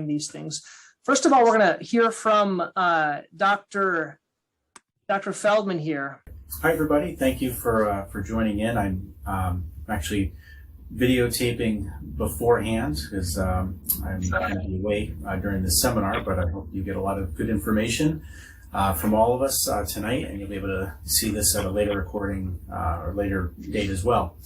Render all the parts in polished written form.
these things. First of all, we're going to hear from Dr. Feldman here. Hi, everybody. Thank you for joining in. I'm actually videotaping beforehand because I'm going to be away during this seminar, but I hope you get a lot of good information from all of us tonight, and you'll be able to see this at a later recording or later date as well.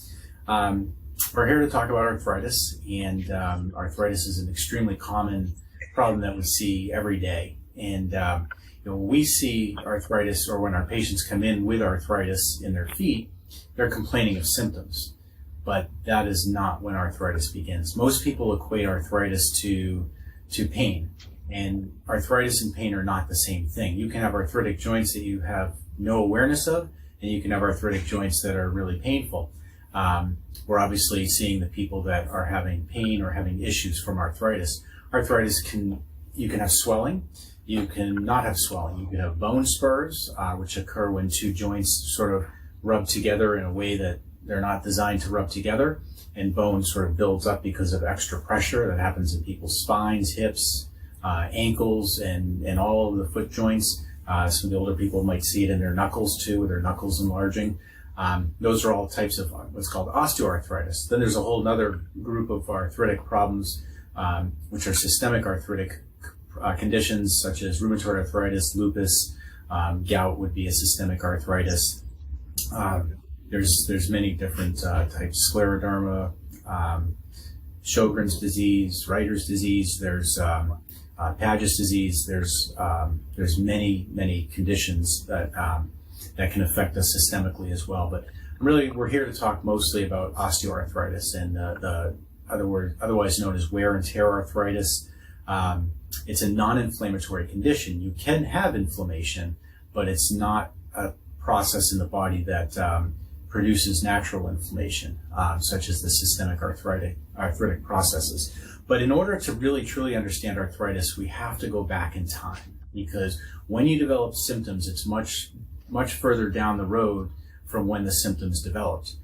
We're here to talk about arthritis, and arthritis is an extremely common problem that we see every day. And when we see arthritis, or when our patients come in with arthritis in their feet, they're complaining of symptoms. But that is not when arthritis begins. Most people equate arthritis to pain, and arthritis and pain are not the same thing. You can have arthritic joints that you have no awareness of, and you can have arthritic joints that are really painful. We're obviously seeing the people that are having pain or having issues from arthritis. Arthritis you can have swelling, you can not have swelling. You can have bone spurs, which occur when two joints sort of rub together in a way that they're not designed to rub together, and bone sort of builds up because of extra pressure that happens in people's spines, hips, ankles, and all of the foot joints. Some of the older people might see it in their knuckles too, with their knuckles enlarging. Those are all types of what's called osteoarthritis. Then there's a whole other group of arthritic problems, which are systemic arthritic conditions such as rheumatoid arthritis, lupus, gout would be a systemic arthritis. There's many different types: scleroderma, Sjogren's disease, Reiter's disease. There's Paget's disease. There's many conditions that can affect us systemically as well. But really, we're here to talk mostly about osteoarthritis, and otherwise known as wear and tear arthritis. It's a non-inflammatory condition. You can have inflammation, but it's not a process in the body that produces natural inflammation, such as the systemic arthritic processes. But in order to really truly understand arthritis, we have to go back in time, because when you develop symptoms, it's much further down the road from when the symptoms developed.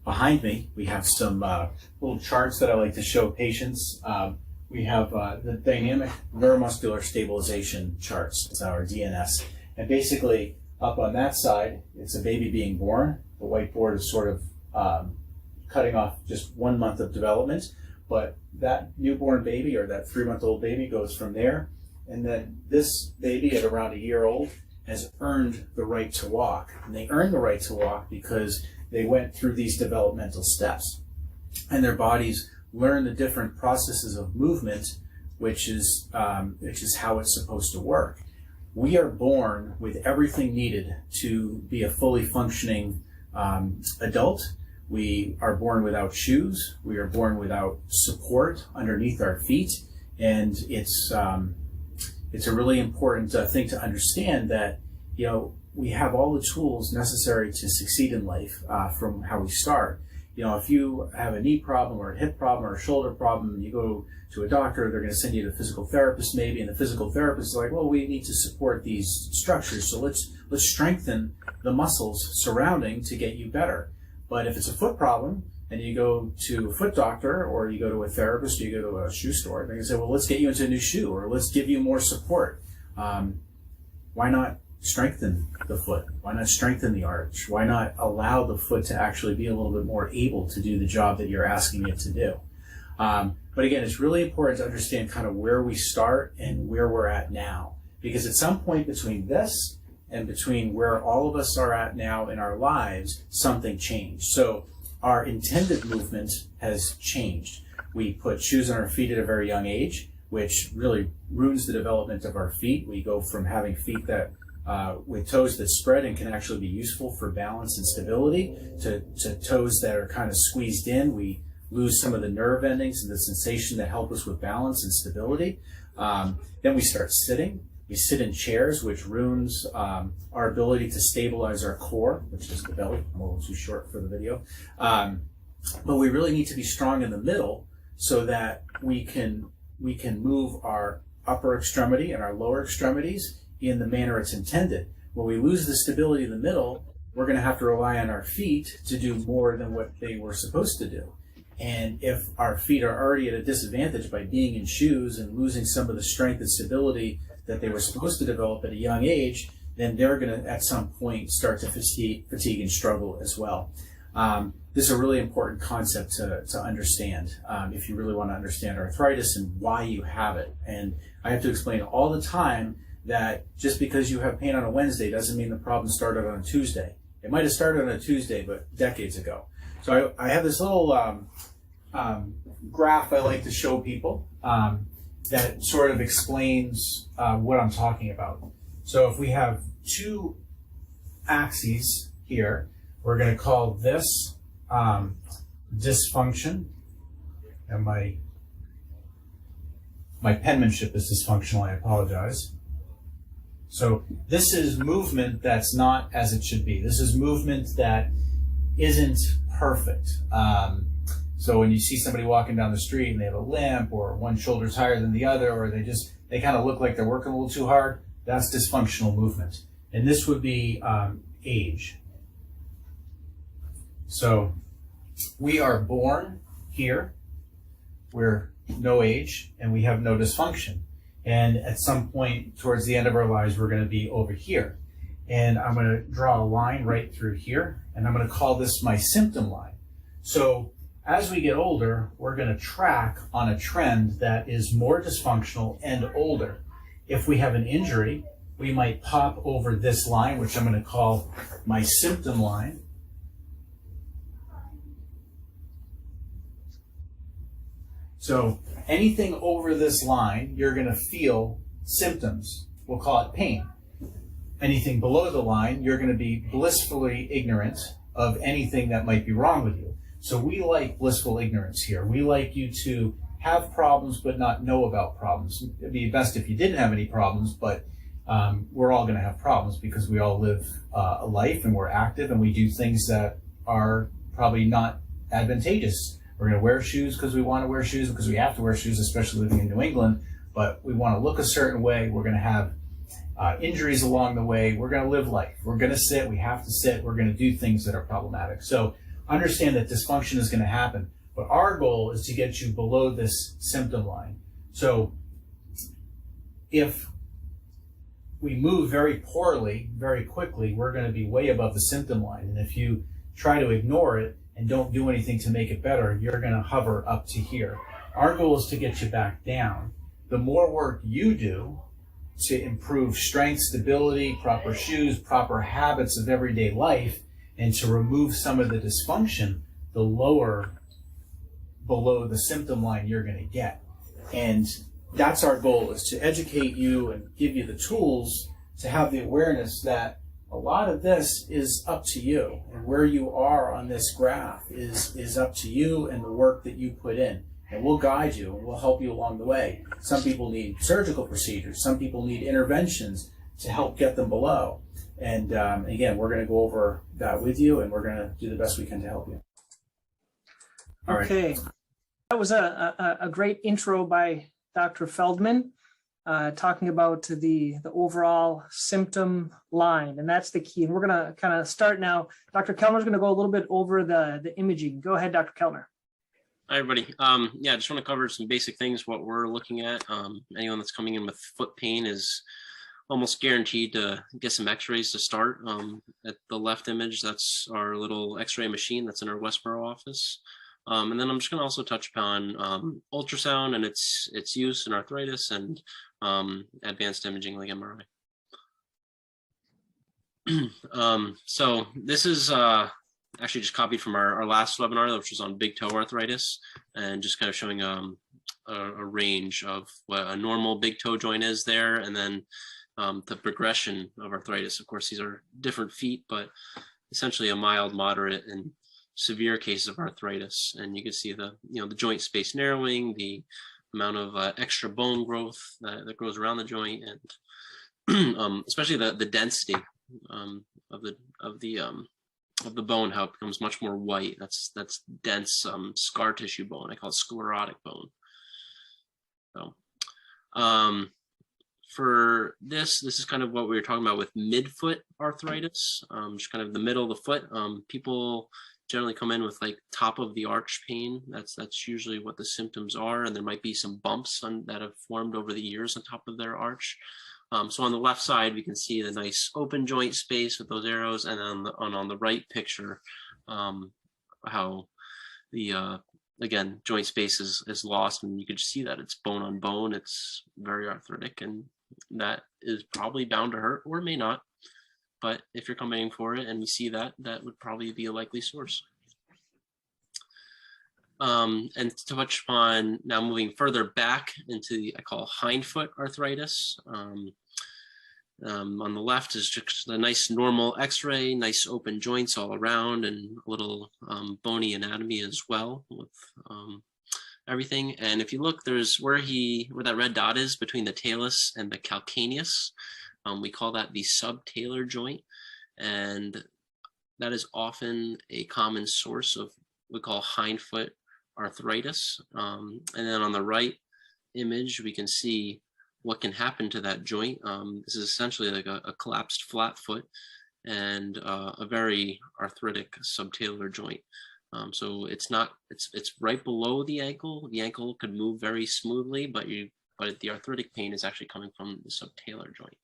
Behind me, we have some little charts that I like to show patients. We have the dynamic neuromuscular stabilization charts. It's our DNS. And basically, up on that side, it's a baby being born. The whiteboard is sort of cutting off just 1 month of development. But that newborn baby, or that 3-month-old baby, goes from there. And then this baby at around a year old has earned the right to walk. And they earned the right to walk because they went through these developmental steps. And their bodies learn the different processes of movement, which is how it's supposed to work. We are born with everything needed to be a fully functioning adult. We are born without shoes. We are born without support underneath our feet. And it's a really important thing to understand that, we have all the tools necessary to succeed in life from how we start. If you have a knee problem or a hip problem or a shoulder problem, and you go to a doctor, they're going to send you to a physical therapist maybe, and the physical therapist is like, well, we need to support these structures, so let's strengthen the muscles surrounding to get you better. But if it's a foot problem, and you go to a foot doctor, or you go to a therapist, or you go to a shoe store, they're going to say, well, let's get you into a new shoe, or let's give you more support. Why not strengthen the foot? Why not strengthen the arch? Why not allow the foot to actually be a little bit more able to do the job that you're asking it to do? But again, it's really important to understand kind of where we start and where we're at now, because at some point between this and between where all of us are at now in our lives, something changed. So our intended movement has changed. We put shoes on our feet at a very young age, which really ruins the development of our feet. We go from having feet that with toes that spread and can actually be useful for balance and stability to toes that are kind of squeezed in. We lose some of the nerve endings and the sensation that help us with balance and stability. Then we start sitting. We sit in chairs, which ruins our ability to stabilize our core, which is the belly. I'm a little too short for the video. But we really need to be strong in the middle so that we can move our upper extremity and our lower extremities in the manner it's intended. When we lose the stability in the middle, we're going to have to rely on our feet to do more than what they were supposed to do. And if our feet are already at a disadvantage by being in shoes and losing some of the strength and stability that they were supposed to develop at a young age, then they're going to, at some point, start to fatigue and struggle as well. This is a really important concept to understand if you really want to understand arthritis and why you have it. And I have to explain all the time that just because you have pain on a Wednesday doesn't mean the problem started on a Tuesday. It might have started on a Tuesday, but decades ago. So I have this little graph I like to show people that sort of explains what I'm talking about. So if we have two axes here, we're going to call this dysfunction, and my penmanship is dysfunctional, I apologize. So this is movement that's not as it should be. This is movement that isn't perfect. So when you see somebody walking down the street and they have a limp, or one shoulder's higher than the other, or they kind of look like they're working a little too hard, that's dysfunctional movement. And this would be age. So we are born here, we're no age, and we have no dysfunction. And at some point towards the end of our lives, we're going to be over here. And I'm going to draw a line right through here, and I'm going to call this my symptom line. So as we get older, we're going to track on a trend that is more dysfunctional and older. If we have an injury, we might pop over this line, which I'm going to call my symptom line. So anything over this line, you're going to feel symptoms. We'll call it pain. Anything below the line, you're going to be blissfully ignorant of anything that might be wrong with you. So we like blissful ignorance here. We like you to have problems but not know about problems. It'd be best if you didn't have any problems, but we're all going to have problems because we all live a life and we're active and we do things that are probably not advantageous. We're going to wear shoes because we want to wear shoes, because we have to wear shoes, especially living in New England, but we want to look a certain way. We're going to have injuries along the way. We're going to live life. We're going to sit. We have to sit. We're going to do things that are problematic. So understand that dysfunction is going to happen, but our goal is to get you below this symptom line. So if we move very poorly, very quickly, we're going to be way above the symptom line. And if you try to ignore it and don't do anything to make it better, you're going to hover up to here. Our goal is to get you back down. The more work you do to improve strength, stability, proper shoes, proper habits of everyday life, and to remove some of the dysfunction, the lower below the symptom line you're going to get. And that's our goal, is to educate you and give you the tools to have the awareness that a lot of this is up to you, and where you are on this graph is up to you and the work that you put in. And we'll guide you and we'll help you along the way. Some people need surgical procedures. Some people need interventions to help get them below. And again, we're going to go over that with you, and we're going to do the best we can to help you. All right. Okay. That was a great intro by Dr. Feldman, talking about the overall symptom line, and that's the key. And we're going to kind of start now. Dr. Kellner's going to go a little bit over the imaging. Go ahead, Dr. Kellner. Hi, everybody. Yeah, I just want to cover some basic things, what we're looking at. Anyone that's coming in with foot pain is almost guaranteed to get some x-rays to start. At the left image, that's our little x-ray machine that's in our Westboro office. And then I'm just going to also touch upon ultrasound and its use in arthritis, and advanced imaging like MRI. So this is actually just copied from our last webinar, which was on big toe arthritis, and just kind of showing a range of what a normal big toe joint is there, and then the progression of arthritis. Of course, these are different feet, but essentially a mild, moderate, and severe cases of arthritis. And you can see the joint space narrowing, the amount of extra bone growth that grows around the joint, and especially the density of the bone, how it becomes much more white. That's dense scar tissue bone. I call it sclerotic bone. So for this is kind of what we were talking about with midfoot arthritis, just kind of the middle of the foot. People generally come in with like top of the arch pain. That's usually what the symptoms are, and there might be some bumps that have formed over the years on top of their arch. So on the left side, we can see the nice open joint space with those arrows, and on the right picture, how the again, joint space is lost, and you can see that it's bone on bone. It's very arthritic, and that is probably bound to hurt, or may not. But if you're coming for it and you see that, that would probably be a likely source. And to touch upon now, moving further back into the, I call hindfoot arthritis. On the left is just a nice normal x-ray, nice open joints all around, and a little bony anatomy as well with everything. And if you look, there's where that red dot is between the talus and the calcaneus. We call that the subtalar joint, and that is often a common source of what we call hindfoot arthritis. And then on the right image, we can see what can happen to that joint. This is essentially like a collapsed flat foot and a very arthritic subtalar joint. So it's right below the ankle. The ankle could move very smoothly, but the arthritic pain is actually coming from the subtalar joint.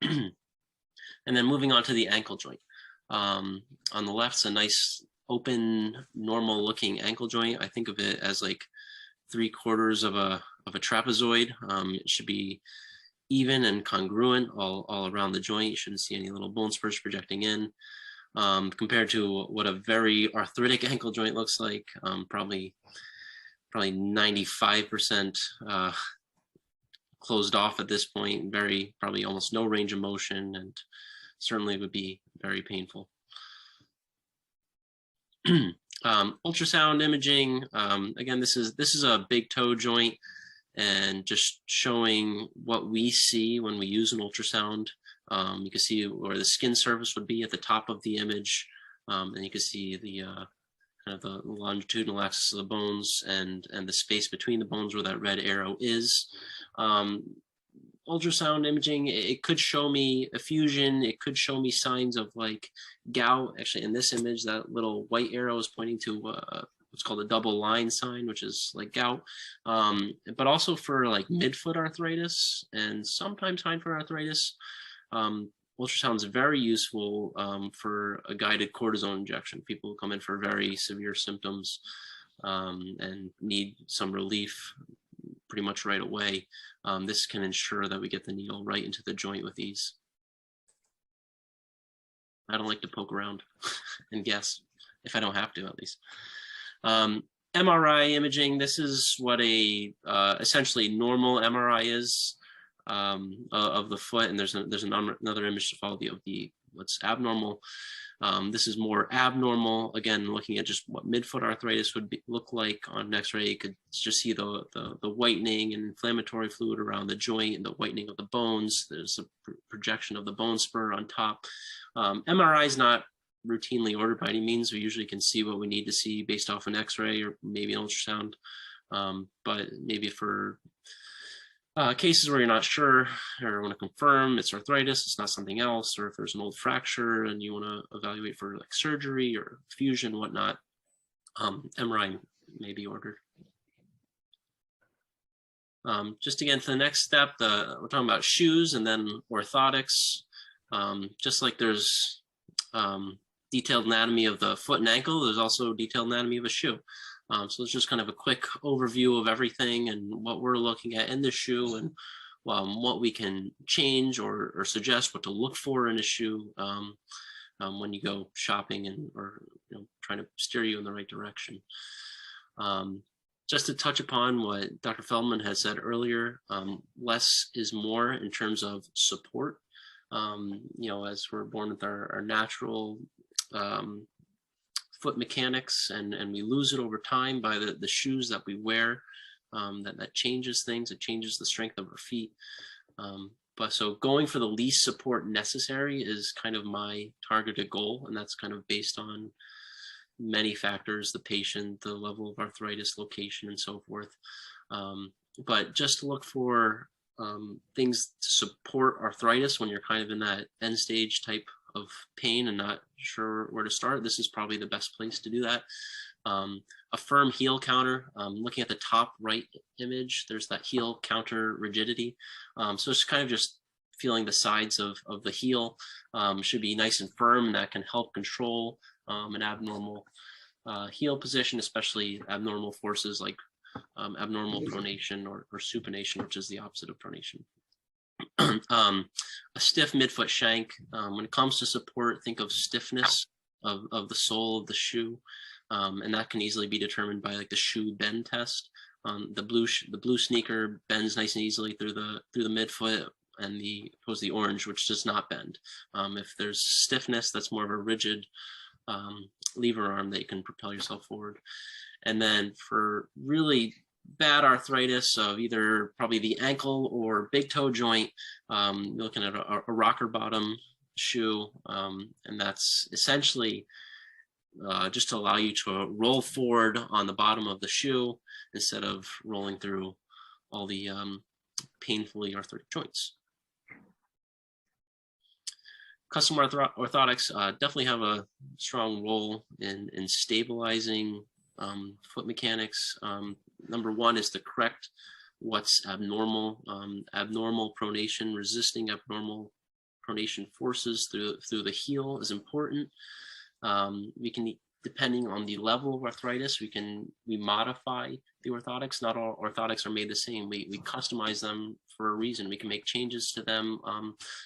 And then moving on to the ankle joint. On the left is a nice open, normal looking ankle joint. I think of it as like 3/4 of a trapezoid. It should be even and congruent all around the joint. You shouldn't see any little bone spurs projecting in. Compared to what a very arthritic ankle joint looks like, probably 95% closed off at this point, probably almost no range of motion, and certainly would be very painful. Ultrasound imaging, again, this is a big toe joint, and just showing what we see when we use an ultrasound. You can see where the skin surface would be at the top of the image, and you can see the kind of the longitudinal axis of the bones and the space between the bones where that red arrow is. Ultrasound imaging, it could show me effusion, it could show me signs of like gout. Actually, in this image, that little white arrow is pointing to what's called a double line sign, which is like gout. But also for like midfoot arthritis and sometimes hindfoot arthritis, ultrasound is very useful for a guided cortisone injection. People come in for very severe symptoms and need some relief pretty much right away. This can ensure that we get the needle right into the joint with ease. I don't like to poke around and guess, if I don't have to, at least. MRI imaging, this is what a essentially normal MRI is of the foot, and there's another image to follow of the what's abnormal. This is more abnormal. Again, looking at just what midfoot arthritis would look like on an X-ray. You could just see the whitening and inflammatory fluid around the joint and the whitening of the bones. There's a projection of the bone spur on top. MRI is not routinely ordered by any means. We usually can see what we need to see based off an X-ray or maybe an ultrasound. But maybe for cases where you're not sure or want to confirm it's arthritis, it's not something else, or if there's an old fracture and you want to evaluate for like surgery or fusion, whatnot, MRI may be ordered. Just again, to the next step, we're talking about shoes and then orthotics. Just like there's detailed anatomy of the foot and ankle, there's also detailed anatomy of a shoe. So it's just kind of a quick overview of everything and what we're looking at in the shoe, and what we can change or suggest what to look for in a shoe when you go shopping or trying to steer you in the right direction. Just to touch upon what Dr. Feldman has said earlier, less is more in terms of support. As we're born with our natural foot mechanics, and we lose it over time by the shoes that we wear. That changes things. It changes the strength of our feet. But so going for the least support necessary is kind of my targeted goal, and that's kind of based on many factors: the patient, the level of arthritis, location, and so forth. But just look for things to support arthritis when you're kind of in that end stage type pain and not sure where to start, this is probably the best place to do that. A firm heel counter, looking at the top right image, there's that heel counter rigidity. So it's kind of just feeling the sides of the heel should be nice and firm, and that can help control an abnormal heel position, especially abnormal forces like abnormal pronation or supination, which is the opposite of pronation. A stiff midfoot shank. When it comes to support, think of stiffness of the sole of the shoe, and that can easily be determined by like the shoe bend test. The blue sneaker bends nice and easily through the midfoot, and opposed to the orange, which does not bend. If there's stiffness, that's more of a rigid lever arm that you can propel yourself forward. And then for really bad arthritis of either probably the ankle or big toe joint, you're looking at a rocker bottom shoe, and that's essentially just to allow you to roll forward on the bottom of the shoe instead of rolling through all the painfully arthritic joints. Custom orthotics definitely have a strong role in stabilizing foot mechanics. Number one is to correct what's abnormal. Abnormal pronation, resisting abnormal pronation forces through the heel is important. We can, depending on the level of arthritis, we modify the orthotics. Not all orthotics are made the same. We customize them for a reason. We can make changes to them,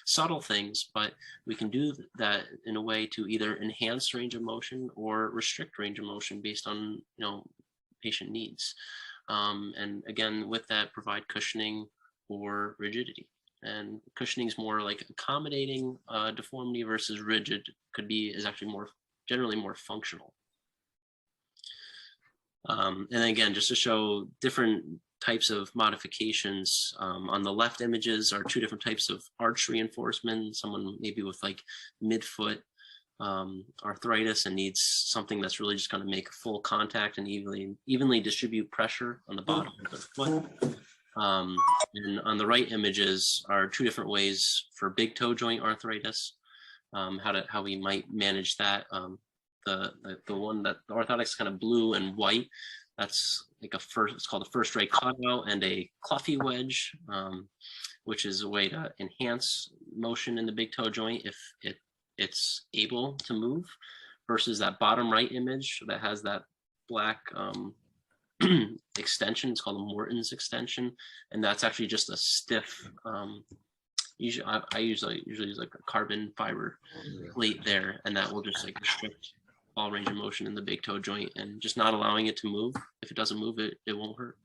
subtle things, but we can do that in a way to either enhance range of motion or restrict range of motion based on patient needs. And again, with that, provide cushioning or rigidity. And cushioning is more like accommodating deformity versus rigid is actually generally more functional. And then again, just to show different types of modifications, on the left images are two different types of arch reinforcement. Someone maybe with like midfoot arthritis and needs something that's really just going to make full contact and evenly distribute pressure on the bottom of the foot. And on the right images are two different ways for big toe joint arthritis, how we might manage that. The one that the orthotics is kind of blue and white, that's like it's called a first ray cutout and a Cluffy wedge, which is a way to enhance motion in the big toe joint if it's able to move, versus that bottom right image that has that black extension. It's called a Morton's extension, and that's actually just a stiff. Usually, I usually use like a carbon fiber plate there, and that will just like restrict all range of motion in the big toe joint and just not allowing it to move. If it doesn't move, it won't hurt.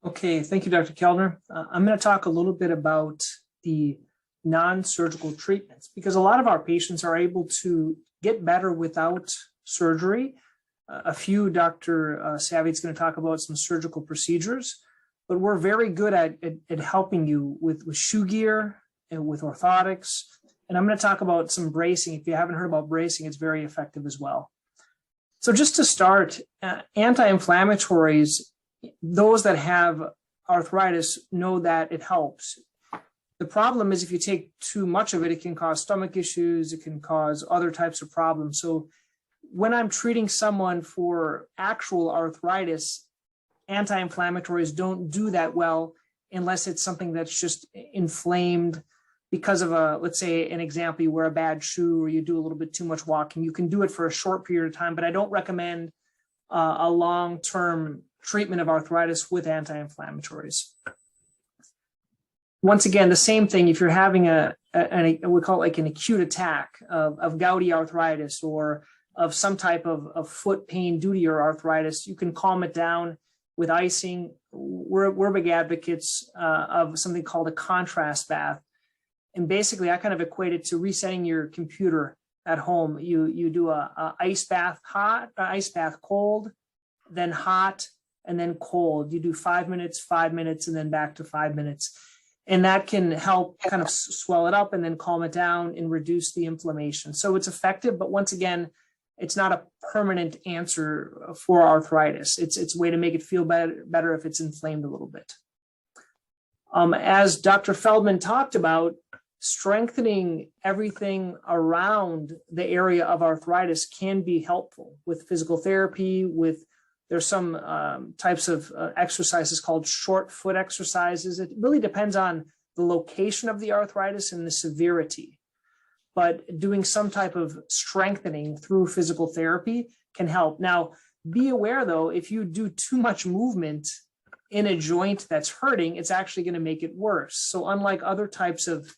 Okay, thank you, Dr. Kellner. I'm going to talk a little bit about the non-surgical treatments, because a lot of our patients are able to get better without surgery. A few, Dr. Savvy's going to talk about some surgical procedures, but we're very good at helping you with shoe gear and with orthotics. And I'm going to talk about some bracing. If you haven't heard about bracing, it's very effective as well. So just to start, anti-inflammatories, those that have arthritis know that it helps. The problem is if you take too much of it, it can cause stomach issues. It can cause other types of problems. So when I'm treating someone for actual arthritis, anti-inflammatories don't do that well unless it's something that's just inflamed because of let's say an example, you wear a bad shoe or you do a little bit too much walking. You can do it for a short period of time, but I don't recommend a long-term treatment of arthritis with anti-inflammatories. Once again, the same thing, if you're having we call it like an acute attack of gouty arthritis or of some type of foot pain due to your arthritis, you can calm it down with icing. We're big advocates of something called a contrast bath. And basically, I kind of equate it to resetting your computer at home. You do a ice bath hot, ice bath cold, then hot, and then cold. You do 5 minutes, and then back to 5 minutes. And that can help kind of swell it up and then calm it down and reduce the inflammation. So it's effective, but once again, it's not a permanent answer for arthritis. It's a way to make it feel better if it's inflamed a little bit. As Dr. Feldman talked about, strengthening everything around the area of arthritis can be helpful with physical therapy. There's some types of exercises called short foot exercises. It really depends on the location of the arthritis and the severity. But doing some type of strengthening through physical therapy can help. Now, be aware though, if you do too much movement in a joint that's hurting, it's actually going to make it worse. So unlike other types of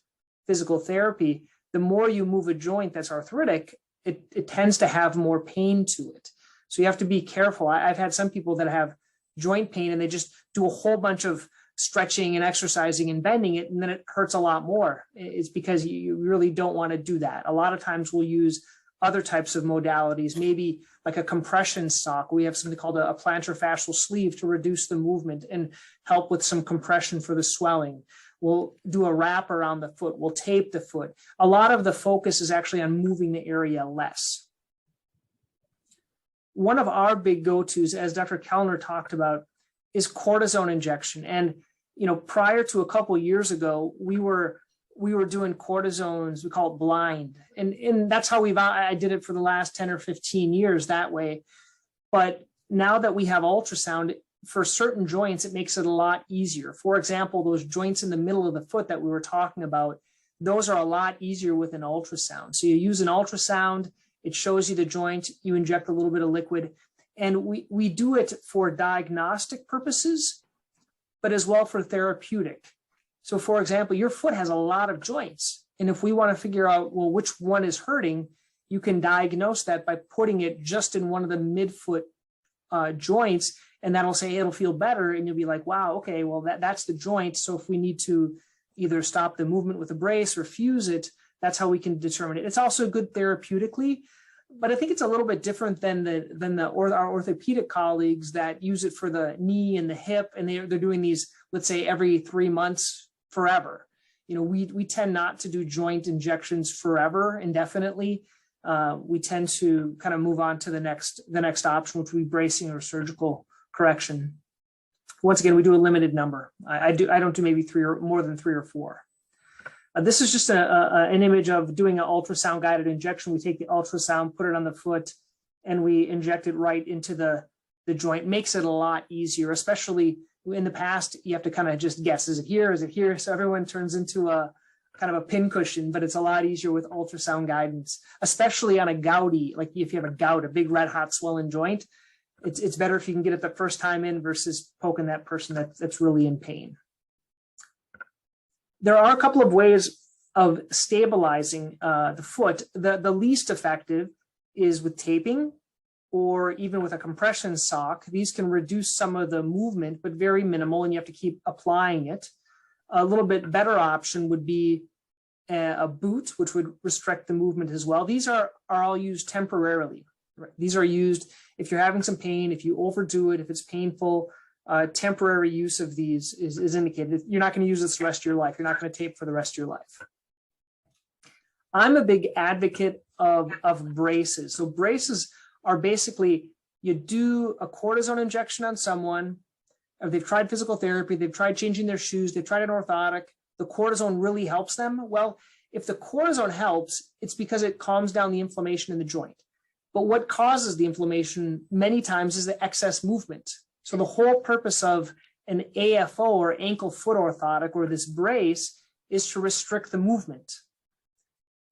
physical therapy, the more you move a joint that's arthritic, it tends to have more pain to it. So you have to be careful. I've had some people that have joint pain and they just do a whole bunch of stretching and exercising and bending it, and then it hurts a lot more. It's because you really don't want to do that. A lot of times we'll use other types of modalities, maybe like a compression sock. We have something called a plantar fascial sleeve to reduce the movement and help with some compression for the swelling. We'll do a wrap around the foot. We'll tape the foot. A lot of the focus is actually on moving the area less. One of our big go-tos, as Dr. Kellner talked about, is cortisone injection. And, prior to a couple of years ago, we were doing cortisones, we call it blind. And that's how I did it for the last 10 or 15 years that way. But now that we have ultrasound, for certain joints, it makes it a lot easier. For example, those joints in the middle of the foot that we were talking about, those are a lot easier with an ultrasound. So you use an ultrasound, it shows you the joint, you inject a little bit of liquid, and we do it for diagnostic purposes, but as well for therapeutic. So for example, your foot has a lot of joints. And if we want to figure out, well, which one is hurting, you can diagnose that by putting it just in one of the midfoot joints, and that'll say it'll feel better. And you'll be like, wow, okay, well, that's the joint. So if we need to either stop the movement with a brace or fuse it, that's how we can determine it. It's also good therapeutically, but I think it's a little bit different than our orthopedic colleagues that use it for the knee and the hip, and they're doing these, let's say, every 3 months forever. We tend not to do joint injections forever, indefinitely. We tend to kind of move on to the next option, which would be bracing or surgical correction. Once again, we do a limited number. I don't do maybe more than three or four. This is just an image of doing an ultrasound guided injection. We take the ultrasound, put it on the foot, and we inject it right into the joint. Makes it a lot easier, especially in the past, you have to kind of just guess, is it here? Is it here? So everyone turns into a kind of a pincushion, but it's a lot easier with ultrasound guidance, especially on a gouty, like if you have a gout, a big red hot swollen joint, it's better if you can get it the first time in versus poking that person that's really in pain. There are a couple of ways of stabilizing the foot. The least effective is with taping or even with a compression sock. These can reduce some of the movement, but very minimal, and you have to keep applying it. A little bit better option would be a boot, which would restrict the movement as well. These are all used temporarily. Right? These are used if you're having some pain, if you overdo it, if it's painful. Temporary use of these is indicated. You're not going to use this the rest of your life. You're not going to tape for the rest of your life. I'm a big advocate of braces. So braces are basically, you do a cortisone injection on someone, or they've tried physical therapy, they've tried changing their shoes, they've tried an orthotic, the cortisone really helps them. Well, if the cortisone helps, it's because it calms down the inflammation in the joint. But what causes the inflammation many times is the excess movement. So the whole purpose of an AFO or ankle foot orthotic or this brace is to restrict the movement.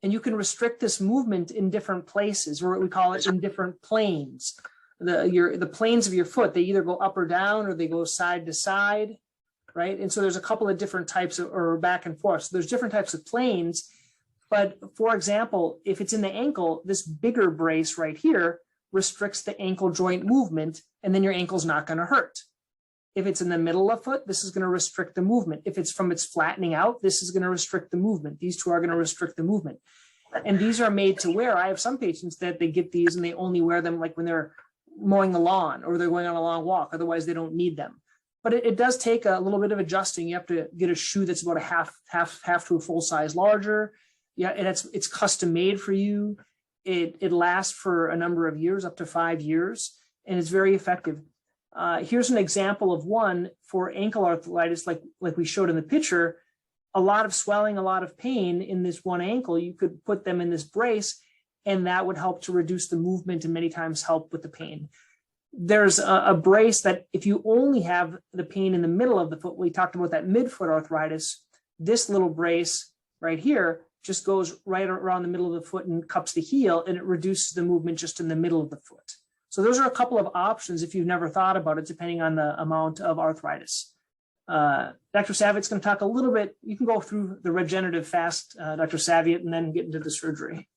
And you can restrict this movement in different places, or what we call it in different planes. The planes of your foot, they either go up or down or they go side to side, right? And so there's a couple of different types or back and forth. So there's different types of planes. But for example, if it's in the ankle, this bigger brace right here restricts the ankle joint movement, and then your ankle's not going to hurt. If it's in the middle of the foot, this is going to restrict the movement. If it's from its flattening out, this is going to restrict the movement. These two are going to restrict the movement. And these are made to wear. I have some patients that they get these and they only wear them like when they're mowing the lawn or they're going on a long walk. Otherwise, they don't need them. But it does take a little bit of adjusting. You have to get a shoe that's about a half to a full size larger. Yeah, and it's custom made for you. It lasts for a number of years, up to 5 years, and it's very effective. Here's an example of one for ankle arthritis, like we showed in the picture. a lot of swelling, a lot of pain in this one ankle, you could put them in this brace, and that would help to reduce the movement and many times help with the pain. There's a brace that if you only have the pain in the middle of the foot, we talked about that midfoot arthritis, this little brace right here just goes right around the middle of the foot and cups the heel, and it reduces the movement just in the middle of the foot. So those are a couple of options if you've never thought about it, depending on the amount of arthritis. Dr. Savitt's going to talk a little bit. You can go through the regenerative fast, Dr. Savitt, and then get into the surgery.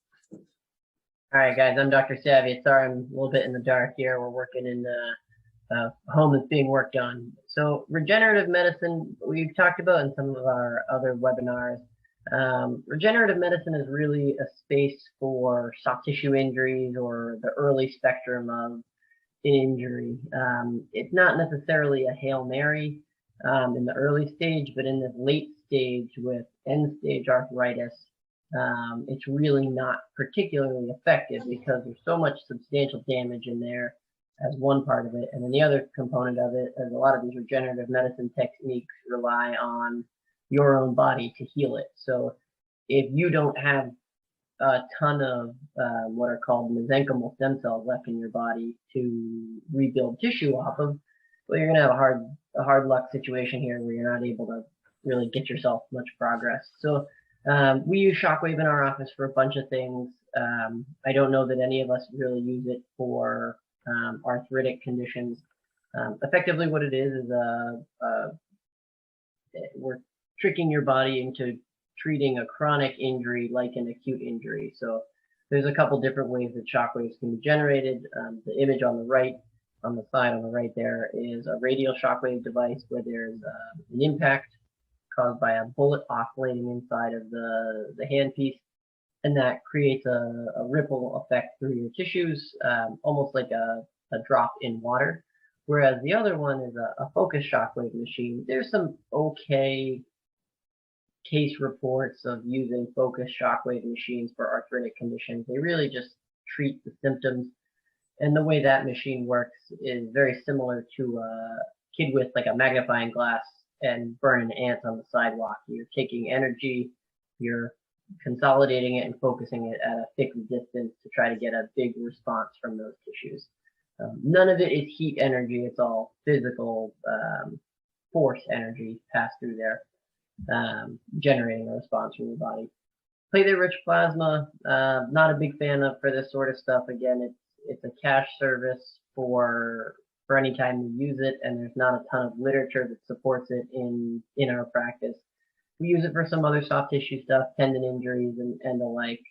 All right, guys, I'm Dr. Savitt. Sorry, I'm a little bit in the dark here. We're working in the home that's being worked on. So regenerative medicine, we've talked about in some of our other webinars. Regenerative medicine is really a space for soft tissue injuries or the early spectrum of injury. It's not necessarily a Hail Mary in the early stage, but in the late stage with end stage arthritis, it's really not particularly effective because there's so much substantial damage in there as one part of it. And then the other component of it is a lot of these regenerative medicine techniques rely on your own body to heal it. So if you don't have a ton of what are called mesenchymal stem cells left in your body to rebuild tissue off of, well, you're going to have a hard luck situation here where you're not able to really get yourself much progress. So we use shockwave in our office for a bunch of things. I don't know that any of us really use it for arthritic conditions. Effectively what it is we're tricking your body into treating a chronic injury like an acute injury. So there's a couple different ways that shockwaves can be generated. The image on the right, on the side on the right there, is a radial shockwave device where there's an impact caused by a bullet oscillating inside of the handpiece, and that creates a ripple effect through your tissues, almost like a drop in water. Whereas the other one is a focus shockwave machine. There's some okay case reports of using focus shockwave machines for arthritic conditions. They really just treat the symptoms. And the way that machine works is very similar to a kid with like a magnifying glass and burning ants on the sidewalk. You're taking energy, you're consolidating it and focusing it at a fixed distance to try to get a big response from those tissues. None of it is heat energy. It's all physical force energy passed through there, generating a response from your body. Platelet-rich plasma, not a big fan of for this sort of stuff. Again, it's a cash service for any time you use it, and there's not a ton of literature that supports it in our practice. We use it for some other soft tissue stuff, tendon injuries and the like,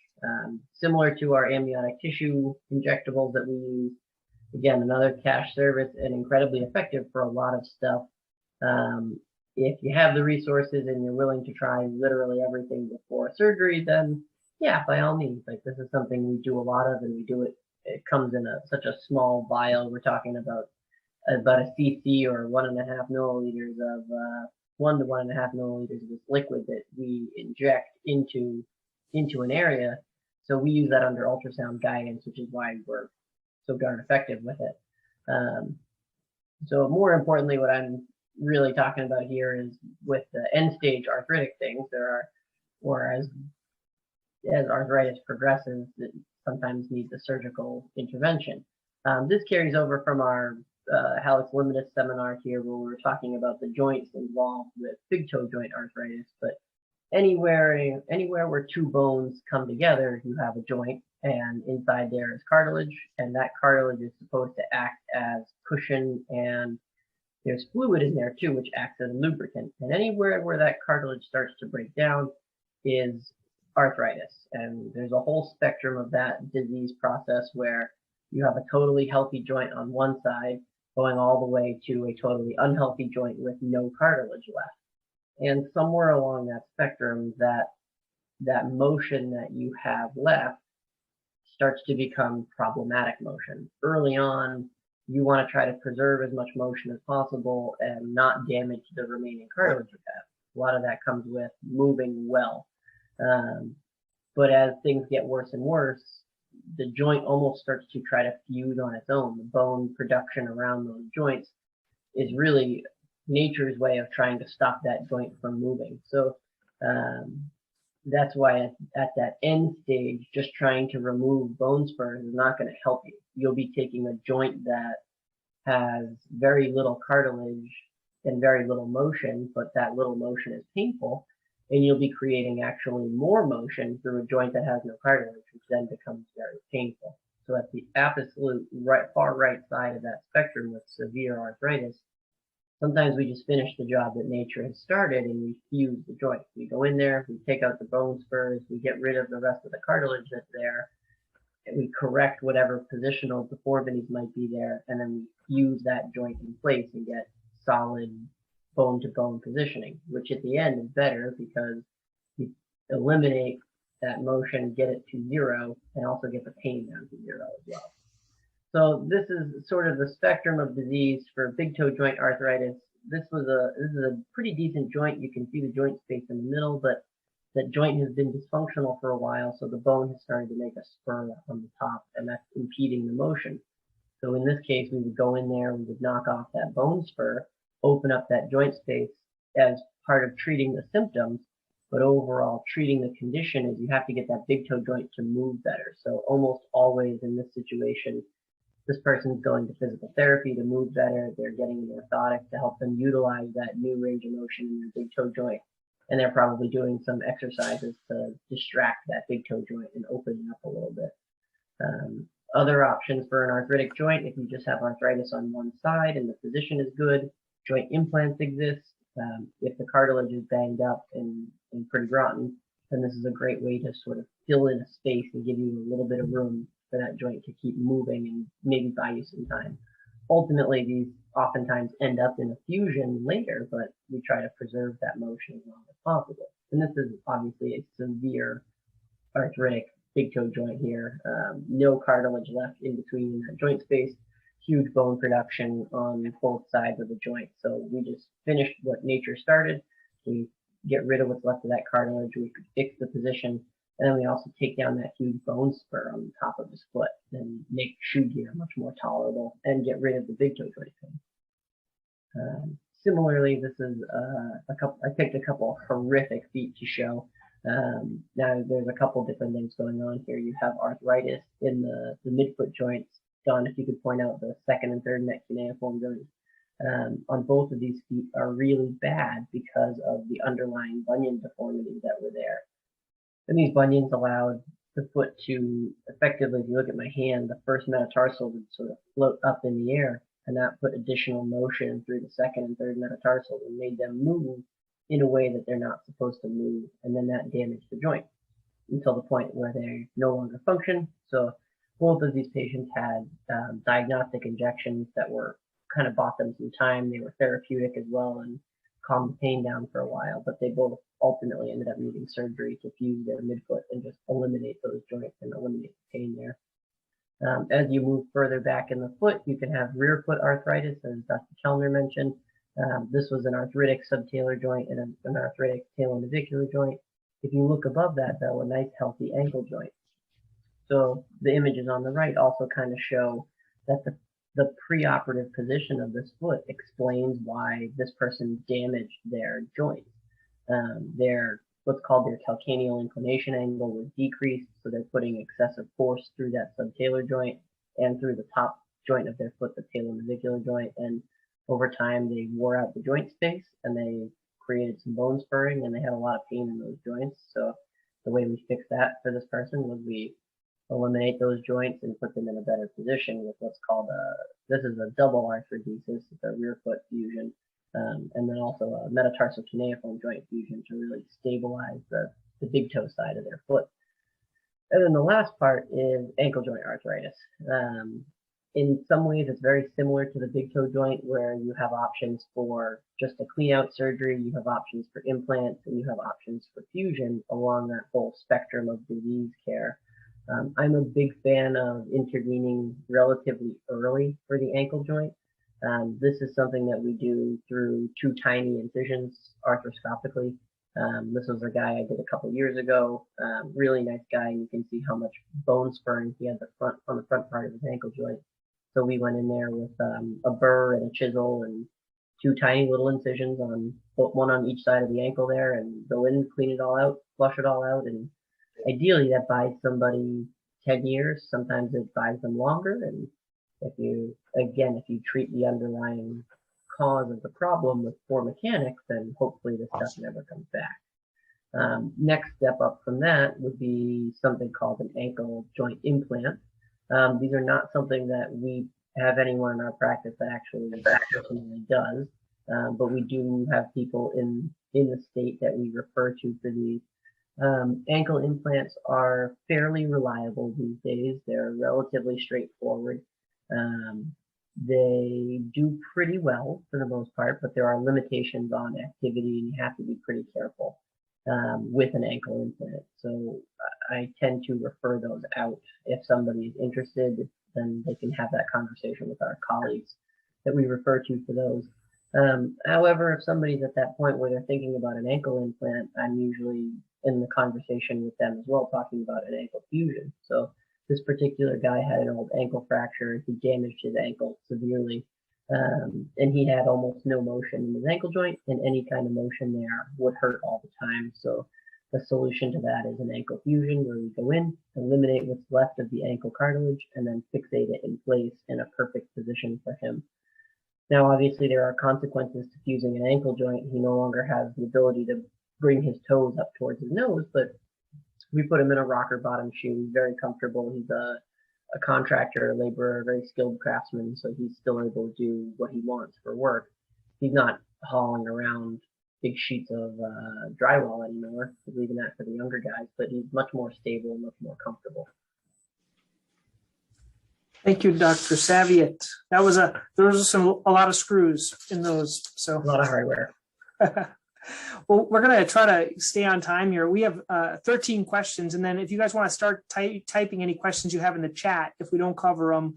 similar to our amniotic tissue injectables that we use. Again, another cash service and incredibly effective for a lot of stuff. If you have the resources and you're willing to try literally everything before surgery, then yeah, by all means. Like, this is something we do a lot of, and we do it. It comes in such a small vial. We're talking about a cc or 1.5 milliliters of 1 to 1.5 milliliters of this liquid that we inject into an area. So we use that under ultrasound guidance, which is why we're so darn effective with it. So more importantly, what I'm really talking about here is with the end stage arthritic things, or as arthritis progresses, it sometimes needs a surgical intervention. This carries over from our hallux limitus seminar here, where we were talking about the joints involved with big toe joint arthritis. But anywhere where two bones come together, you have a joint, and inside there is cartilage, and that cartilage is supposed to act as cushion, and there's fluid in there too, which acts as a lubricant. And anywhere where that cartilage starts to break down is arthritis. And there's a whole spectrum of that disease process where you have a totally healthy joint on one side going all the way to a totally unhealthy joint with no cartilage left. And somewhere along that spectrum, that motion that you have left starts to become problematic motion. Early on, you want to try to preserve as much motion as possible and not damage the remaining cartilage you have. A lot of that comes with moving well. But as things get worse and worse, the joint almost starts to try to fuse on its own. The bone production around those joints is really nature's way of trying to stop that joint from moving. So That's why at that end stage, just trying to remove bone spurs is not going to help you. You'll be taking a joint that has very little cartilage and very little motion, but that little motion is painful, and you'll be creating actually more motion through a joint that has no cartilage, which then becomes very painful. So at the absolute far right side of that spectrum with severe arthritis, sometimes we just finish the job that nature has started and we fuse the joint. We go in there, we take out the bone spurs, we get rid of the rest of the cartilage that's there, and we correct whatever positional deformities might be there, and then we fuse that joint in place and get solid bone-to-bone positioning, which at the end is better because you eliminate that motion, get it to zero, and also get the pain down to zero as well. So this is sort of the spectrum of disease for big toe joint arthritis. This is a pretty decent joint. You can see the joint space in the middle, but that joint has been dysfunctional for a while, so the bone has started to make a spur on the top, and that's impeding the motion. So in this case, we would go in there, we would knock off that bone spur, open up that joint space as part of treating the symptoms, but overall treating the condition is you have to get that big toe joint to move better. So almost always in this situation, this person is going to physical therapy to move better. They're getting an orthotic to help them utilize that new range of motion in their big toe joint. And they're probably doing some exercises to distract that big toe joint and open it up a little bit. Other options for an arthritic joint, if you just have arthritis on one side and the position is good, joint implants exist. If the cartilage is banged up and pretty rotten, then this is a great way to sort of fill in a space and give you a little bit of room for that joint to keep moving and maybe buy you some time. Ultimately, these oftentimes end up in a fusion later, but we try to preserve that motion as long as possible. And this is obviously a severe arthritic big toe joint here. No cartilage left in between that joint space. Huge bone production on both sides of the joint. So we just finished what nature started. We get rid of what's left of that cartilage. We fix the position. And then we also take down that huge bone spur on the top of his foot and make shoe gear much more tolerable and get rid of the big toe joint pain. Similarly, this is I picked a couple horrific feet to show. Now there's a couple different things going on here. You have arthritis in the midfoot joints. Don, if you could point out the second and third neck cuneiform joints on both of these feet are really bad because of the underlying bunion deformities that were there. And these bunions allowed the foot to effectively, if you look at my hand, the first metatarsal would sort of float up in the air, and that put additional motion through the second and third metatarsal and made them move in a way that they're not supposed to move, and then that damaged the joint until the point where they no longer function. So both of these patients had diagnostic injections that were kind of bought them some time. They were therapeutic as well and calmed the pain down for a while, but they both ultimately ended up needing surgery to fuse their midfoot and just eliminate those joints and eliminate the pain there. As you move further back in the foot, you can have rear foot arthritis, as Dr. Kellner mentioned. This was an arthritic subtalar joint and an arthritic talonavicular joint. If you look above that, though, a nice healthy ankle joint. So the images on the right also kind of show that the preoperative position of this foot explains why this person damaged their joint. Their what's called their calcaneal inclination angle was decreased, so they're putting excessive force through that subtalar joint and through the top joint of their foot, the talonavicular joint, and over time they wore out the joint space and they created some bone spurring and they had a lot of pain in those joints. So the way we fixed that for this person was we eliminate those joints and put them in a better position with what's called this is a double arthrodesis, it's a rear foot fusion. And then also a metatarsal cuneiform joint fusion to really stabilize the big toe side of their foot. And then the last part is ankle joint arthritis. In some ways, it's very similar to the big toe joint where you have options for just a clean out surgery, you have options for implants, and you have options for fusion along that whole spectrum of disease care. I'm a big fan of intervening relatively early for the ankle joint. This is something that we do through 2 tiny incisions arthroscopically. This was a guy I did a couple years ago. Really nice guy. You can see how much bone spurring he had on the front part of his ankle joint. So we went in there with a burr and a chisel and 2 tiny little incisions one on each side of the ankle there, and go in, clean it all out, flush it all out, and ideally that buys somebody 10 years. Sometimes it buys them longer, and if you treat the underlying cause of the problem with poor mechanics, then hopefully the stuff never comes back. Next step up from that would be something called an ankle joint implant. These are not something that we have anyone in our practice that actually personally does, but we do have people in the state that we refer to for these. Ankle implants are fairly reliable these days. They're relatively straightforward. They do pretty well for the most part, but there are limitations on activity, and you have to be pretty careful with an ankle implant. So I tend to refer those out. If somebody is interested, then they can have that conversation with our colleagues that we refer to for those. However, if somebody's at that point where they're thinking about an ankle implant, I'm usually in the conversation with them as well, talking about an ankle fusion. So this particular guy had an old ankle fracture. He damaged his ankle severely, and he had almost no motion in his ankle joint, and any kind of motion there would hurt all the time. So the solution to that is an ankle fusion, where we go in, eliminate what's left of the ankle cartilage, and then fixate it in place in a perfect position for him. Now, obviously, there are consequences to fusing an ankle joint. He no longer has the ability to bring his toes up towards his nose, but we put him in a rocker bottom shoe. He's very comfortable. He's a contractor, a laborer, a very skilled craftsman, so he's still able to do what he wants for work. He's not hauling around big sheets of drywall anymore. He's leaving that for the younger guys, but he's much more stable and much more comfortable. Thank you, Dr. Saviat. There was a lot of screws in those. So A lot of hardware. Well, we're going to try to stay on time here. We have 13 questions, and then if you guys want to start typing any questions you have in the chat, if we don't cover them,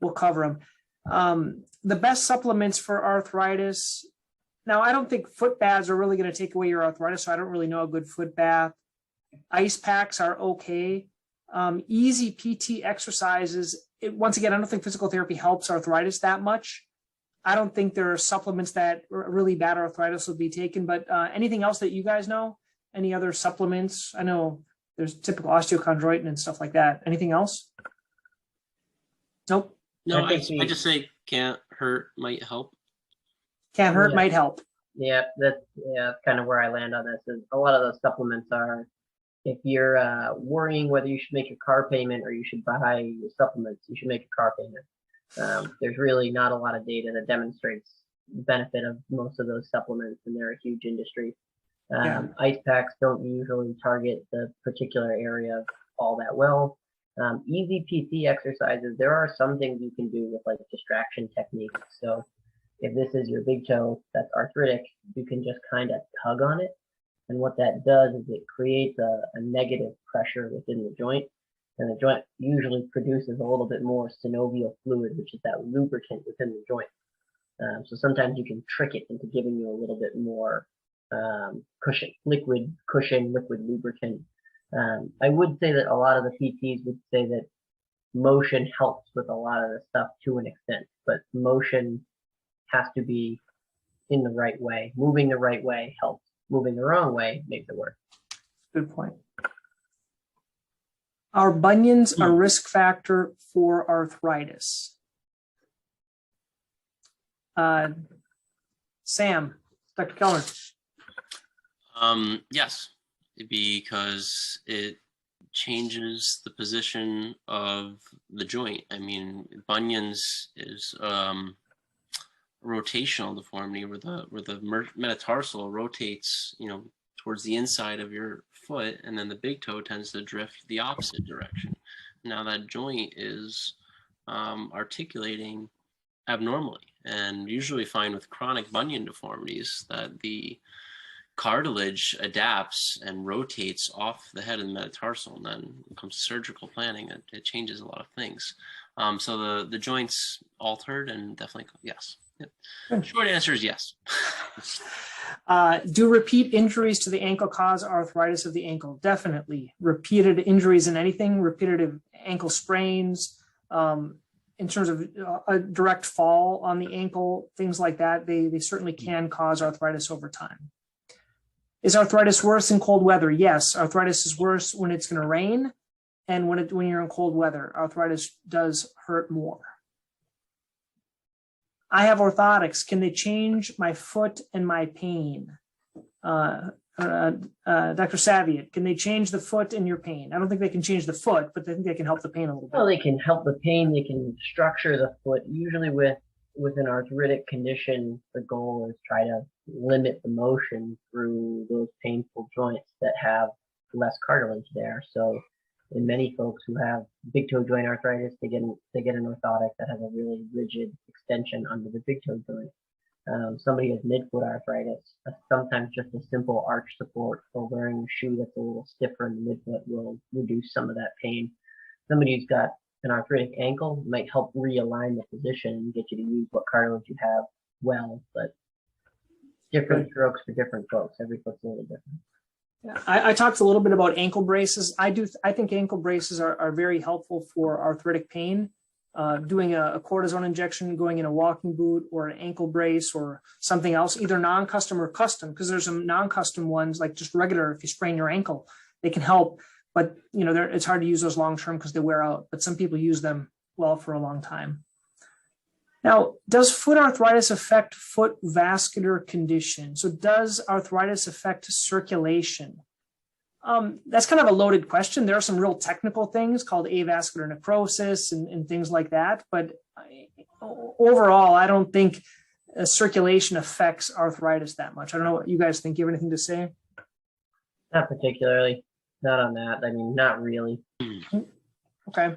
we'll cover them. The best supplements for arthritis. Now, I don't think foot baths are really going to take away your arthritis, so I don't really know a good foot bath. Ice packs are okay. Easy PT exercises. Once again, I don't think physical therapy helps arthritis that much. I don't think there are supplements that really bad arthritis will be taken, but anything else that you guys know? Any other supplements? I know there's typical osteochondroitin and stuff like that. Anything else? Nope. No, I just say can't hurt, might help. Can't hurt, might help. Yeah, that's kind of where I land on this. Is a lot of those supplements are, if you're worrying whether you should make a car payment or you should buy your supplements, you should make a car payment. There's really not a lot of data that demonstrates the benefit of most of those supplements, and they're a huge industry. Ice packs don't usually target the particular area all that well. Easy PT exercises, there are some things you can do with like distraction techniques. So if this is your big toe that's arthritic, you can just kind of tug on it. And what that does is it creates a negative pressure within the joint. And the joint usually produces a little bit more synovial fluid, which is that lubricant within the joint. So sometimes you can trick it into giving you a little bit more liquid lubricant. I would say that a lot of the PTs would say that motion helps with a lot of the stuff to an extent, but motion has to be in the right way. Moving the right way helps. Moving the wrong way makes it work. Good point. Are bunions a risk factor for arthritis? Sam, Dr. Keller. Yes, because it changes the position of the joint. I mean, bunions is rotational deformity where the metatarsal rotates, towards the inside of your foot, and then the big toe tends to drift the opposite direction. Now that joint is articulating abnormally, and usually find with chronic bunion deformities that the cartilage adapts and rotates off the head of the metatarsal, and then when it comes to surgical planning, it changes a lot of things. So the joint's altered, and definitely yes. Yep. Short answer is yes. Do repeat injuries to the ankle cause arthritis of the ankle? Definitely. Repeated injuries in anything, repetitive ankle sprains, in terms of a direct fall on the ankle, things like that, they certainly can cause arthritis over time. Is arthritis worse in cold weather? Yes, arthritis is worse when it's going to rain, and when you're in cold weather, arthritis does hurt more. I have orthotics. Can they change my foot and my pain? Dr. Saviat, can they change the foot and your pain? I don't think they can change the foot, but I think they can help the pain a little bit. Well, they can help the pain. They can structure the foot. Usually with an arthritic condition, the goal is try to limit the motion through those painful joints that have less cartilage there. So in many folks who have big toe joint arthritis, they get an orthotic that has a really rigid extension under the big toe joint. Somebody has midfoot arthritis, sometimes just a simple arch support or wearing a shoe that's a little stiffer in the midfoot will reduce some of that pain. Somebody who's got an arthritic ankle might help realign the position and get you to use what cartilage you have well, but different strokes for different folks. Every foot's a little different. Yeah, I talked a little bit about ankle braces. I think ankle braces are very helpful for arthritic pain. Doing a cortisone injection, going in a walking boot or an ankle brace or something else, either non-custom or custom, because there's some non-custom ones like just regular. If you sprain your ankle, they can help, but it's hard to use those long-term because they wear out, but some people use them well for a long time. Now, does foot arthritis affect foot vascular condition? So does arthritis affect circulation? That's kind of a loaded question. There are some real technical things called avascular necrosis and things like that. But overall, I don't think circulation affects arthritis that much. I don't know what you guys think. You have anything to say? Not particularly. Not on that. I mean, not really. Okay.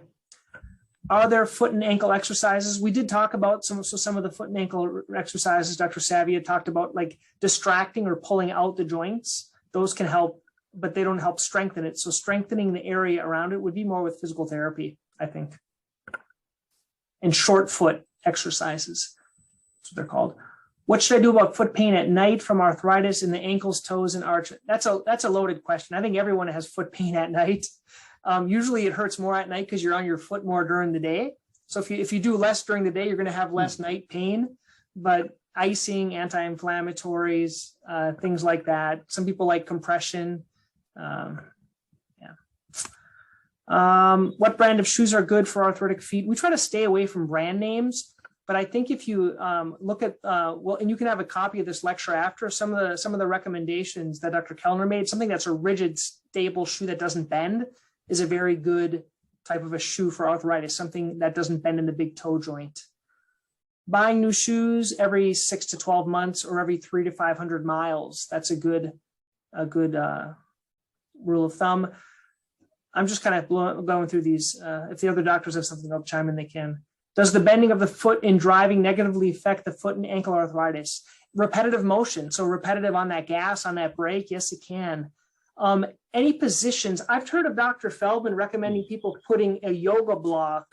Are there foot and ankle exercises? We did talk about some of the foot and ankle exercises. Dr. Savia talked about like distracting or pulling out the joints. Those can help, but they don't help strengthen it. So strengthening the area around it would be more with physical therapy, I think. And short foot exercises, that's what they're called. What should I do about foot pain at night from arthritis in the ankles, toes, and arch? That's a loaded question. I think everyone has foot pain at night. Usually it hurts more at night because you're on your foot more during the day. So if you do less during the day, you're going to have less night pain. But icing, anti-inflammatories, things like that. Some people like compression. What brand of shoes are good for arthritic feet? We try to stay away from brand names, but I think if you look at and you can have a copy of this lecture after some of the recommendations that Dr. Kellner made. Something that's a rigid, stable shoe that doesn't bend is a very good type of a shoe for arthritis. Something that doesn't bend in the big toe joint. Buying new shoes every 6 to 12 months or every 300 to 500 miles. That's a good rule of thumb. I'm just kind of going through these. If the other doctors have something, they'll chime in, they can. Does the bending of the foot in driving negatively affect the foot and ankle arthritis? Repetitive motion, so repetitive on that gas, on that brake, yes, it can. Any positions, I've heard of Dr. Feldman recommending people putting a yoga block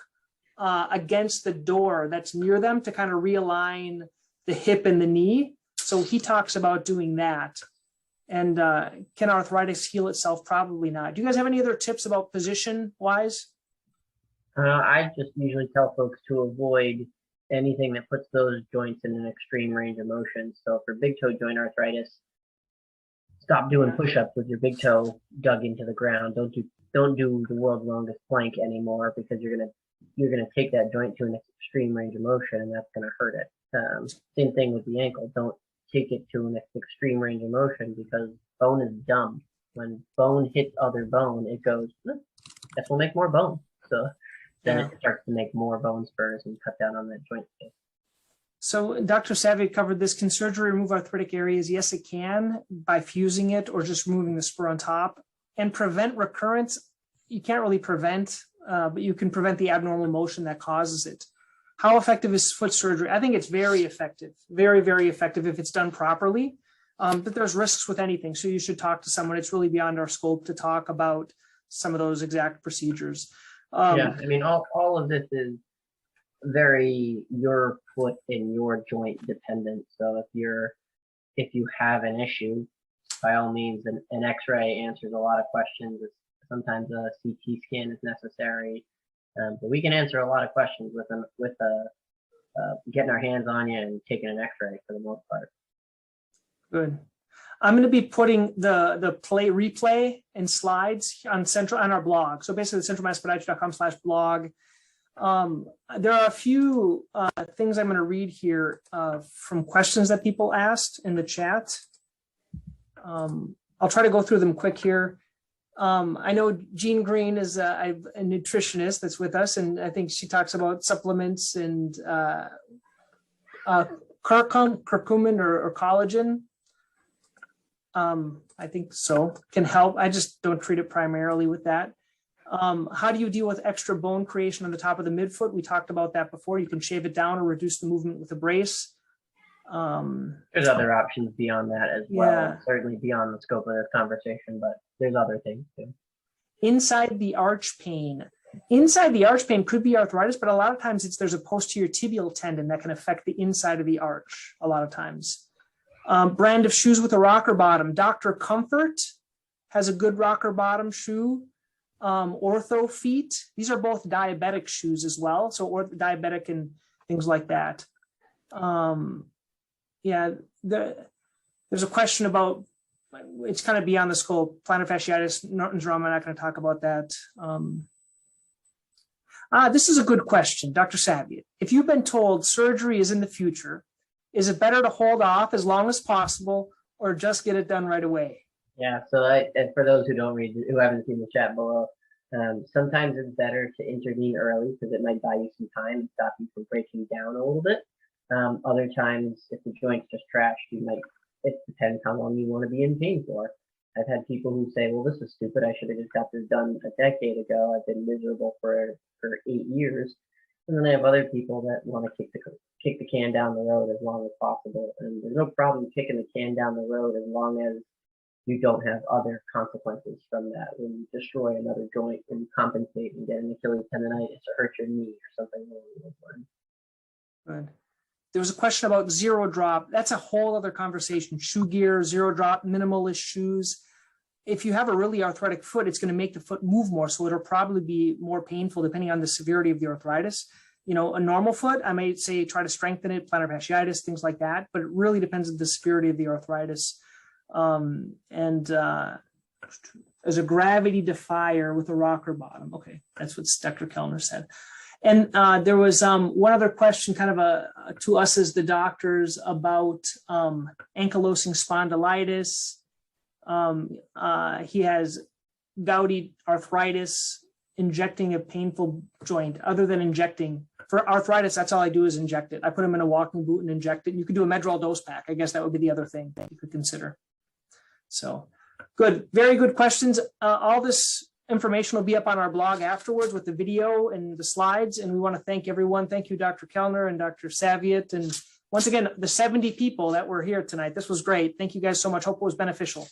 against the door that's near them to kind of realign the hip and the knee. So he talks about doing that. And can arthritis heal itself? Probably not. Do you guys have any other tips about position wise? I just usually tell folks to avoid anything that puts those joints in an extreme range of motion. So for big toe joint arthritis, stop doing push-ups with your big toe dug into the ground. Don't do the world's longest plank anymore, because you're gonna take that joint to an extreme range of motion, and that's gonna hurt it. Same thing with the ankle. Don't take it to an extreme range of motion, because bone is dumb. When bone hits other bone, it goes, guess we'll make more bone. So then it starts to make more bone spurs and cut down on that joint space. So Dr. Savvy covered this. Can surgery remove arthritic areas? Yes, it can, by fusing it or just removing the spur on top. And prevent recurrence, you can't really prevent, but you can prevent the abnormal motion that causes it. How effective is foot surgery? I think it's very effective, very, very effective if it's done properly. But there's risks with anything, so you should talk to someone. It's really beyond our scope to talk about some of those exact procedures. Yeah, I mean, all of this is very your foot and your joint dependent. So if you have an issue, by all means, an X-ray answers a lot of questions. Sometimes a CT scan is necessary. But we can answer a lot of questions with getting our hands on you and taking an X-ray for the most part. Good. I'm going to be putting the replay and slides on our blog. So basically, centralmasspodiatry.com/blog. There are a few things I'm going to read here from questions that people asked in the chat. I'll try to go through them quick here. I know Jean Green is a nutritionist that's with us, and I think she talks about supplements and curcumin or collagen. I think so, can help. I just don't treat it primarily with that. How do you deal with extra bone creation on the top of the midfoot? We talked about that before. You can shave it down or reduce the movement with a brace. There's other options beyond that as well. Yeah. Certainly beyond the scope of this conversation, but there's other things too. Inside the arch pain. Inside the arch pain could be arthritis, but a lot of times there's a posterior tibial tendon that can affect the inside of the arch a lot of times. Brand of shoes with a rocker bottom. Dr. Comfort has a good rocker bottom shoe. Ortho Feet. These are both diabetic shoes as well. So diabetic and things like that. Yeah, there's a question about, it's kind of beyond the scope, plantar fasciitis, Norton's rhumb. I'm not going to talk about that. This is a good question, Dr. Saviat. If you've been told surgery is in the future, is it better to hold off as long as possible or just get it done right away? Yeah, so and for those who haven't seen the chat below, sometimes it's better to intervene early because it might buy you some time and stop you from breaking down a little bit. Other times, if the joint's just trashed, it depends how long you want to be in pain for. I've had people who say, well, this is stupid. I should have just got this done a decade ago. I've been miserable for 8 years. And then I have other people that want to kick the can down the road as long as possible. And there's no problem kicking the can down the road as long as you don't have other consequences from that. When you destroy another joint, when you compensate and get an Achilles tendonitis or hurt your knee or something along those lines. Good. There was a question about zero drop. That's a whole other conversation. Shoe gear, zero drop, minimalist shoes. If you have a really arthritic foot, it's going to make the foot move more. So it'll probably be more painful depending on the severity of the arthritis. You know, a normal foot, I may say try to strengthen it, plantar fasciitis, things like that. But it really depends on the severity of the arthritis. As a gravity defier with a rocker bottom. Okay, that's what Dr. Kellner said. And there was one other question kind of to us as the doctors about ankylosing spondylitis. He has gouty arthritis, injecting a painful joint. Other than injecting, for arthritis, that's all I do is inject it. I put him in a walking boot and inject it. You could do a Medrol dose pack. I guess that would be the other thing that you could consider. So good, very good questions. All this information will be up on our blog afterwards with the video and the slides. And we want to thank everyone. Thank you, Dr. Kellner and Dr. Saviat. And once again, the 70 people that were here tonight. This was great. Thank you guys so much. Hope it was beneficial.